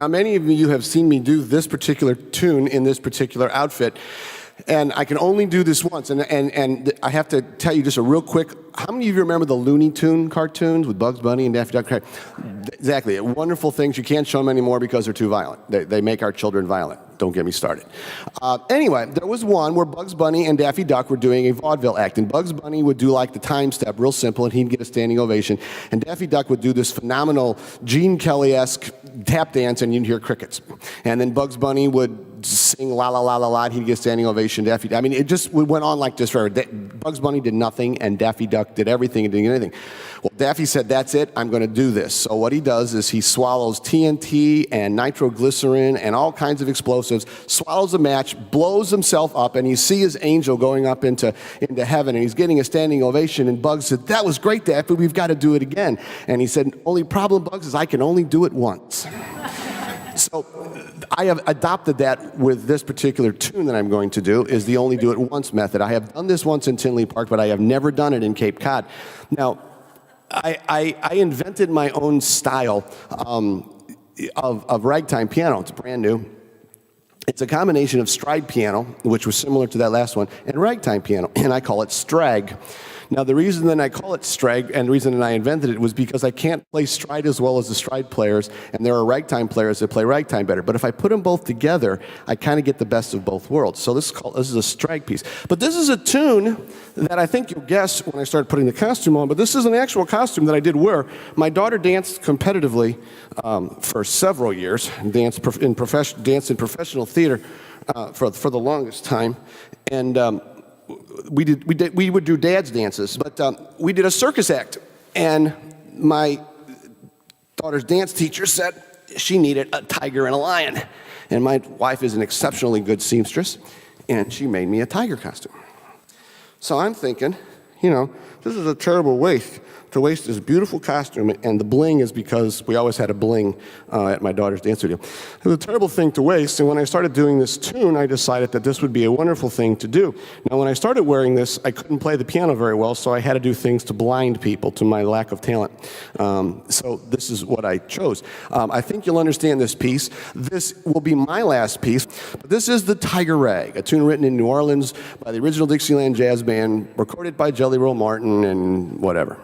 Now, many of you have seen me do this particular tune in this particular outfit, and I can only do this once. And I have to tell you just a real quick, how many of you remember the Looney Tune cartoons with Bugs Bunny and Daffy Duck? Exactly, wonderful things. You can't show them anymore because they're too violent. They make our children violent. Don't get me started. Anyway, there was one where Bugs Bunny and Daffy Duck were doing a vaudeville act, and Bugs Bunny would do like the time step, real simple, and he'd get a standing ovation, and Daffy Duck would do this phenomenal Gene Kelly-esque tap dance, and you'd hear crickets. And then Bugs Bunny would sing la la la la la, and he'd get a standing ovation. It just went on like this forever. Bugs Bunny did nothing, and Daffy Duck did everything and didn't get anything. Well, Daffy said, that's it, I'm going to do this. So what he does is he swallows TNT and nitroglycerin and all kinds of explosives, swallows a match, blows himself up, and you see his angel going up into heaven, and he's getting a standing ovation, and Bugs said, that was great, Daffy, we've got to do it again. And he said, only problem, Bugs, is I can only do it once. So I have adopted that with this particular tune that I'm going to do, is the only do it once method. I have done this once in Tinley Park, but I have never done it in Cape Cod. Now, I invented my own style of ragtime piano. It's brand new. It's a combination of stride piano, which was similar to that last one, and ragtime piano, and I call it strag. Now, the reason that I call it strag, and the reason that I invented it, was because I can't play stride as well as the stride players, and there are ragtime players that play ragtime better. But if I put them both together, I kind of get the best of both worlds. So this is a strag piece. But this is a tune that I think you'll guess when I start putting the costume on, but this is an actual costume that I did wear. My daughter danced competitively for several years, danced in professional theater for the longest time, and we would do dad's dances, but we did a circus act, and my daughter's dance teacher said she needed a tiger and a lion, and my wife is an exceptionally good seamstress, and she made me a tiger costume. So I'm thinking, this is a terrible waste to waste this beautiful costume, and the bling is because we always had a bling at my daughter's dance studio. It was a terrible thing to waste, and when I started doing this tune, I decided that this would be a wonderful thing to do. Now, when I started wearing this, I couldn't play the piano very well, so I had to do things to blind people to my lack of talent. So this is what I chose. I think you'll understand this piece. This will be my last piece. But this is the Tiger Rag, a tune written in New Orleans by the original Dixieland Jazz Band, recorded by Jelly Roll Martin and whatever.